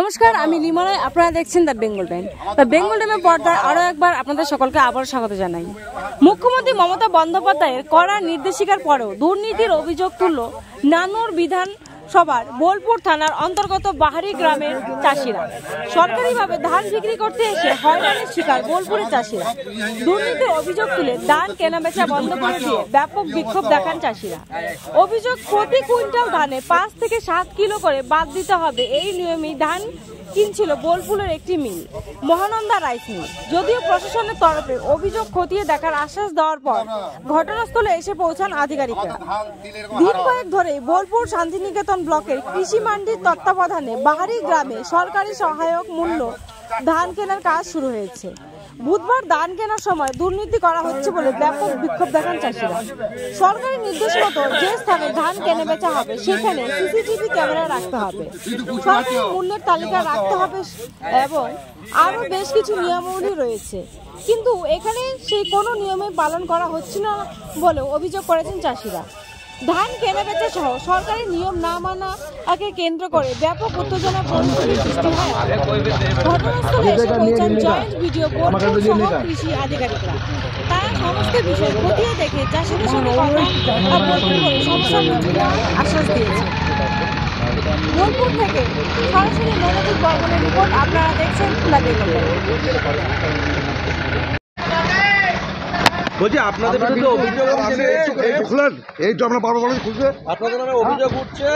নমস্কার, আমি লিমা। আপনারা দেখছেন the Bengal time. The Bengal টাইমের পর্দায় আরও একবার আপনাদের সকলকে আবার স্বাগত জানাই। মুখ্যমন্ত্রী মমতা বন্দ্যোপাধ্যায়ের কড়া নির্দেশিকার পরেও দুর্নীতির অভিযোগ তুলল নানুর বিধানসভার বোলপুর থানার অন্তর্গত বাহারি গ্রামের চাষিরা। সরকারিভাবে ধান বিক্রি করতে এসে হয়রানির শিকার বোলপুরের চাষিরা। দুর্নীতির অভিযোগ তুলে ধান কেনাবেচা বন্ধ করে দিয়ে ব্যাপক বিক্ষোভ দেখান চাষিরা। অভিযোগ, প্রতি কুইন্টাল ধানে 5 থেকে 7 কিলো করে বাদ দিতে হবে। এই নিয়মেই ধান কিনছিল বোলপুরের একটি মিল, মহানন্দা রাইস মিল। যদিও প্রশাসনের তরফে অভিযোগ খতিয়ে দেখার আশ্বাস দেওয়ার পর ঘটনাস্থলে এসে পৌঁছান আধিকারিকরা। দিন কয়েক ধরে বোলপুর শান্তিনিকেতন ব্লকের কৃষি মান্ডির তত্ত্বাবধানে বাহারি গ্রামে সরকারি সহায়ক মূল্য ধান কেনার কাজ শুরু হয়েছে। বুধবার ধান কেনার সময় দুর্নীতি করা হচ্ছে বলে ব্যাপক বিক্ষোভ দেখান চাষিরা। সরকারি নির্দেশ মতো যে স্থানে ধান কেনা বেচা হবে সেখানে সিসিটিভি ক্যামেরা রাখতে হবে, সরকারি মূল্যের তালিকা রাখতে হবে এবং আরও বেশ কিছু নিয়মাবলী রয়েছে। কিন্তু এখানে সেই কোনো নিয়মে পালন করা হচ্ছে না বলেও অভিযোগ করেছেন চাষিরা। ধান কেনাবেচা সহ সরকারি নিয়ম না মানাকে কেন্দ্র করে ব্যাপক উত্তেজনা পরিস্থিতির সৃষ্টি হয়। ঘটনাস্থলে এসে পৌঁছান জয়েন্ট ভিডিও বোর্ড সহ কৃষি আধিকারিকরা। তারা সমস্ত বিষয় খতিয়ে দেখে চাষিদের সঙ্গে কথা বলতে করে সমস্যা নিরসনের আশ্বাস দিয়েছে। বোলপুর থেকে সরাসরি মনোজিৎ বর্মনের রিপোর্ট। আপনারা দেখছেন দ্য বেঙ্গল টাইম। বলছি আপনাদের বিরুদ্ধে অভিযোগ উঠছে, এই তো আমরা বারবার বলে খুঁজছে আপনাদের নামে অভিযোগ উঠছে,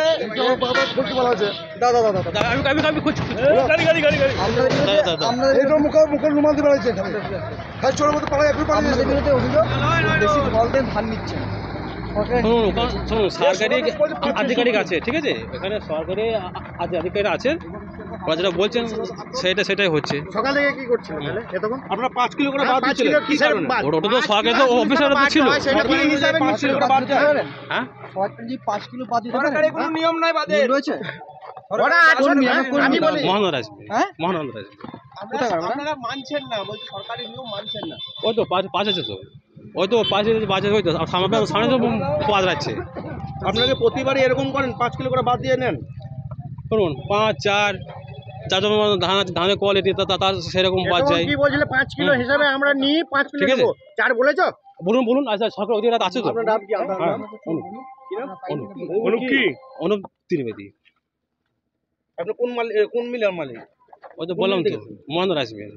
বারবার খুঁজতে বলা আছে। দাদা আমি খুঁজছি এই তো মুখের রুমাল দিয়ে বেড়াইছে এখানে খাই চোরের মতো পাড়ায় একটু পাড়ায় আপনাদের বিরুদ্ধে অভিযোগ বেশি ফলতে ধান নিচ্ছে। শুনুন, সরকারি আধিকারিক আছে, ঠিক আছে, এখানে সরকারি আধিকারিক আছেন, ওরা যেটা বলছেন সেটাই হচ্ছে। সকাল থেকে কি করছিলেন তাহলে এতক্ষণ? আপনারা 5 কিলো করে বাদ দিচ্ছিলেন, কি কারণে? ওটা তো সরকারি তো অফিসার ছিল। সরকারি হিসাবে 5 কিলো করে বাদ দেয়। হ্যাঁ, সরকারি 5 কিলো বাদ দিতে পারে, সরকারি কোনো নিয়ম নাই বাদে রয়েছে। ওরা আমি বলি মহানন্দা রাইস, হ্যাঁ মহানন্দা রাইস। আপনারা মানছেন না, বলতে সরকারি নিয়ম মানছেন না। ওই তো পাঁচ আছে তো, ওই তো পাঁচ বাজার হয়তো সামনে তো পাওয়া যাচ্ছে। আপনাকে প্রতিবারই এরকম করেন, 5 কিলো করে বাদ দিয়ে নেন। শুনুন, 5, 4 ধানের কোয়ালিটি তার সেরকম বাদ যায়। কি বলছিলে 5 কিলো হিসাবে আমরা নিই, 5 কিলো দেব। 4 বলেছো? বলুন। আচ্ছা, সরকার অধিকার আছে তো। আপনার নাম কি? আপনার নাম কি? অনুপ ত্রিবেদী। আপনি কোন মিলের মালিক? ওই তো বললাম তো, মহানন্দা রাইস মিল।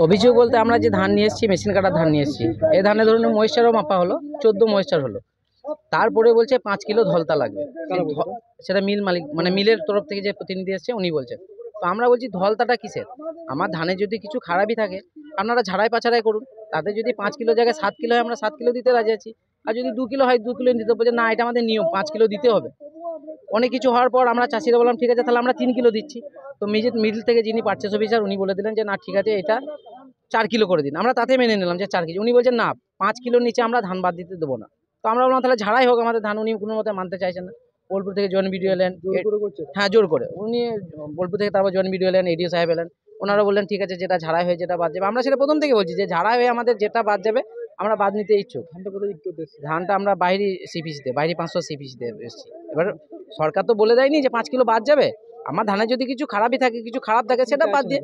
অভিযোগ বলতে আমরা যে ধান নিয়ে এসেছি, মেশিন কাটার ধান নিয়ে এসেছি, এই ধানের ধরুন ময়েশ্চারও মাপা হলো, 14 ময়েশ্চার হলো। তারপরে বলছে 5 কিলো ধলতা লাগবে। সেটা মিল মালিক, মানে মিলের তরফ থেকে যে প্রতিনিধি এসছে উনি বলছেন। তো আমরা বলছি ধলতাটা কিসের? আমার ধানে যদি কিছু খারাপই থাকে আপনারা ঝাড়াই পাছাড়াই করুন, তাতে যদি 5 কিলো জায়গায় 7 কিলো হয় আমরা 7 কিলো দিতে রাজি আছি। আর যদি 2 কিলো হয় 2 কিলো দিতে বলছে না, এটা আমাদের নিয়ম, 5 কিলো দিতে হবে। অনেক কিছু হওয়ার পর আমরা চাষিরা বললাম ঠিক আছে, তাহলে আমরা 3 কিলো দিচ্ছি। তো মিডিল থেকে যিনি পারচেস অফিসার উনি বলে দিলেন যে না ঠিক আছে, এটা 4 কিলো করে দিন। আমরা তাতে মেনে নিলাম যে 4 কেজি। উনি বলছেন না, 5 কিলোর নিচে আমরা ধান বাদ দিতে দেবো না। তো আমরা বললাম তাহলে ঝাড়াই হোক আমাদের ধান। উনি কোনো মতে মানতে চাইছেন না। বোলপুর থেকে জয়েন্ট বিডিও এলেন, হ্যাঁ জোর করে উনি বোলপুর থেকে, তারপর জয়েন্ট বিডিও এলেন, এডিও সাহেব এলেন। ওনারা বললেন ঠিক আছে, যেটা ঝাড়াই হয়ে যেটা বাদ যাবে। আমরা সেটা প্রথম থেকে বলছি যে ঝাড়াই হয়ে আমাদের যেটা বাদ যাবে আমরা বাদ নিতে ইচ্ছুক। ধানটা আমরা বাইরে সিপিসিতে, বাইরে 500 সিপিসিতে এসেছি। এবার সরকার তো বলে দেয়নি যে 5 কিলো বাদ যাবে। আমার ধানে যদি কিছু খারাপই থাকে, কিছু খারাপ থাকে, সেটা বাদ দিয়ে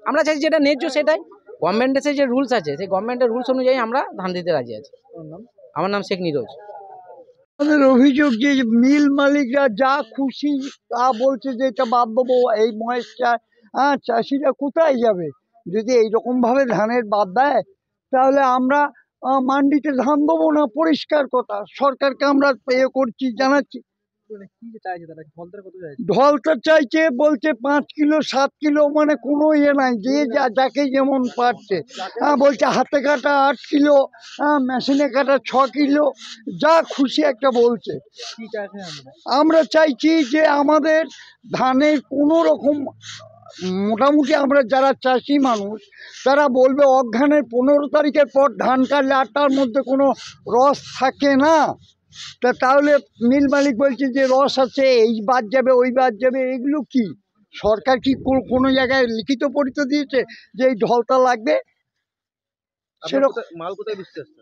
আমরা চাইছি যেটা ন্যায্য সেটাই। গভর্নমেন্টের যে রুলস আছে সেই গভর্নমেন্টের রুলস অনুযায়ী আমরা ধান দিতে রাজি আছি। আমার নাম শেখ নিরোজ। আমাদের অভিযোগ যে মিল মালিকরা যা খুশি তা বলছে যে এটা বাদ দেবো, এই ময়েশ্চার। চাষিরা কোথায় যাবে যদি এইরকমভাবে ধানের বাদ দেয়? তাহলে আমরা মান্ডিতে ধান দেবো না, পরিষ্কার কথা। সরকারকে আমরা করছি, জানাচ্ছি। ঢলতা চাইছে, বলছে 5 কিলো 7 কিলো, মানে কোনো নাই, যে যাকে যেমন পারছে। বলছে হাতে কাটা 8 কিলো, মেশিনে কাটা 6 কিলো, যা খুশি একটা বলছে। আমরা চাইছি যে আমাদের ধানের কোনো রকম, মোটামুটি আমরা যারা চাষি মানুষ তারা বলবে অঘ্রাণের 15 তারিখের পর ধান কাটলে 8টার মধ্যে কোনো রস থাকে না। তাহলে মিল মালিক বলছে যে রস আছে, এই বাদ যাবে ওই বাদ যাবে। এগুলো কি সরকার কি কোনো জায়গায় লিখিত পরিচয় দিয়েছে যে এই ঢলতা লাগবে? সেরকম মাল কোথায় বিক্রি হচ্ছে?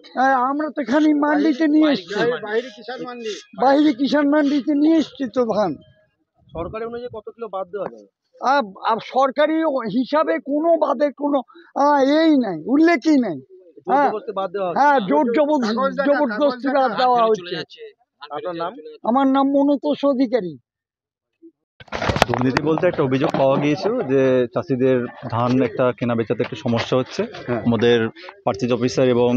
আমরা তো এখানে মান্ডিতে নিয়ে এসছি, বাইরে কিষাণ মান্ডিতে নিয়ে এসছি তো ধান। সরকারি অনুযায়ী কত কিলো বাদ দেওয়া যাবে? আর সরকারি হিসাবে কোনো বাদের কোনো এই নাই, উল্লেখই নাই। হ্যাঁ জবরদস্তি বাদ দেওয়া হচ্ছে। হ্যাঁ, জবরদস্তি বাদ দেওয়া হচ্ছে। আপনার নাম? আমার নাম মনোতোষ অধিকারী। দুর্নীতি বলতে একটা অভিযোগ পাওয়া গিয়েছিল যে চাষিদের ধান একটা কেনা বেচাতে একটু সমস্যা হচ্ছে। আমাদের পার্চেজ অফিসার এবং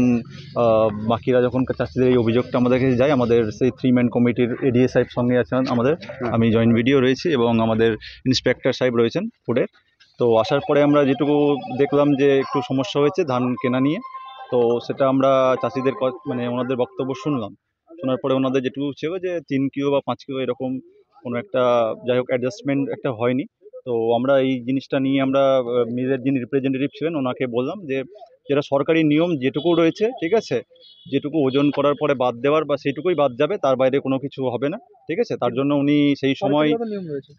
বাকিরা যখন চাষিদের এই অভিযোগটা আমাদের কাছে যায়, আমাদের সেই 3 ম্যান কমিটির এডিএ সাহেব সঙ্গে আছেন আমাদের, আমি জয়েন্ট ভিডিও রয়েছি এবং আমাদের ইন্সপেক্টর সাহেব রয়েছেন ফুডের। তো আসার পরে আমরা যেটুকু দেখলাম যে একটু সমস্যা হয়েছে ধান কেনা নিয়ে, তো সেটা আমরা চাষিদের মানে ওনাদের বক্তব্য শুনলাম। শোনার পরে ওনাদের যেটুকু ছিল যে 3 কিলো বা 5 কিলো এরকম কোনো একটা যাই হোক অ্যাডজাস্টমেন্ট একটা হয়নি। তো আমরা এই জিনিসটা নিয়ে আমরা মিলের যিনি রিপ্রেজেন্টেটিভ ছিলেন ওনাকে বললাম যে যেটা সরকারি নিয়ম যেটুকু রয়েছে, ঠিক আছে, যেটুকু ওজন করার পরে বাদ দেওয়ার বা সেইটুকুই বাদ যাবে, তার বাইরে কোনো কিছু হবে না, ঠিক আছে। তার জন্য উনি সেই সময়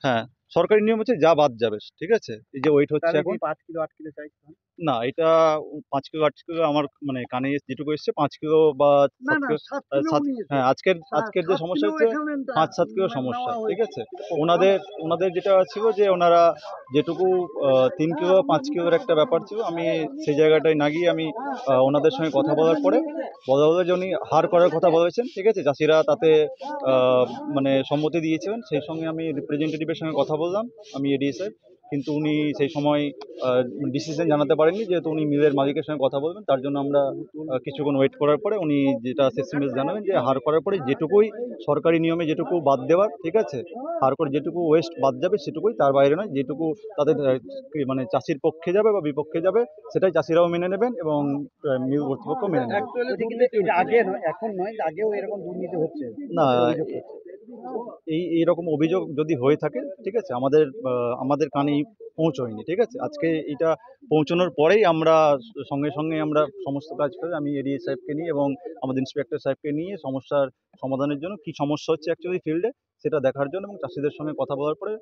হ্যাঁ সরকারি নিয়ম হচ্ছে যা বাদ যাবে, ঠিক আছে। এই যে ওয়েট হচ্ছে এখন 5 কিলো 8 কিলো চাই না, এটা 5 কিলো 8 কিলো আমার মানে কানে যেটুকু এসছে 5 কিলো বা 7 কিলো। হ্যাঁ আজকের যে সমস্যা হচ্ছে 5-7 কিলো সমস্যা, ঠিক আছে। ওনাদের যেটা ছিল যে ওনারা যেটুকু 3 কিলো 5 কিলোর একটা ব্যাপার ছিল, আমি সেই জায়গাটায় না গিয়ে আমি ওনাদের সঙ্গে কথা বলার পরে বলা হলো যে উনি হার করার কথা বলেছেন, ঠিক আছে। চাষিরা তাতে মানে সম্মতি দিয়েছিলেন। সেই সঙ্গে আমি রিপ্রেজেন্টেটিভের সঙ্গে কথা বললাম, আমি এডিএ সাহেব, কিন্তু উনি সেই সময় ডিসিশন জানাতে পারেননি, যেহেতু উনি মিলের মালিকের সঙ্গে কথা বলবেন। তার জন্য আমরা কিছুক্ষণ ওয়েট করার পরে উনি যেটা শেষমেশ জানাবেন যে হার করার পরে যেটুকুই সরকারি নিয়মে যেটুকু বাদ দেওয়ার, ঠিক আছে, হার করে যেটুকু ওয়েস্ট বাদ যাবে সেটুকুই, তার বাইরে নয়। যেটুকু তাদের মানে চাষির পক্ষে যাবে বা বিপক্ষে যাবে সেটাই চাষিরাও মেনে নেবেন এবং মিল কর্তৃপক্ষ মেনে নেবেন। আগে নয়, এখন নয়, আগেও এরকম দুর্নীতি হচ্ছে না, এইরকম অভিযোগ যদি হয়ে থাকে, ঠিক আছে, আমাদের কানেই পৌঁছয়নি, ঠিক আছে। আজকে এটা পৌঁছানোর পরেই আমরা সঙ্গে সঙ্গে আমরা সমস্ত কাজ করে আমি এডিএ সাহেবকে নিয়ে এবং আমাদের ইন্সপেক্টর সাহেবকে নিয়ে সমস্যার সমাধানের জন্য কি সমস্যা হচ্ছে অ্যাকচুয়ালি ফিল্ডে সেটা দেখার জন্য এবং চাষিদের সঙ্গে কথা বলার পরে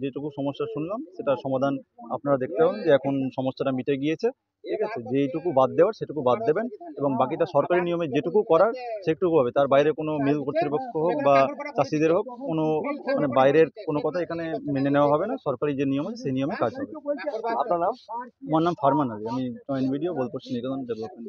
যেটুকু সমস্যা শুনলাম সেটার সমাধান আপনারা দেখতে পাবেন যে এখন সমস্যাটা মিটে গিয়েছে, ঠিক আছে। যেইটুকু বাদ দেওয়ার সেটুকু বাদ দেবেন এবং বাকিটা সরকারি নিয়মে যেটুকু করার সেটুকু হবে। তার বাইরে কোনো মিল কর্তৃপক্ষ হোক বা চাষিদের হোক কোনো মানে বাইরের কোনো কথা এখানে মেনে নেওয়া হবে না। সরকারি যে নিয়ম আছে সেই নিয়মে কাজ হবে। আপনার নাম? আমার নাম ফারমান আলী, আমি জয়েন্ট ভিডিও বোলপুর নিকেতন ডেভেলপমেন্ট।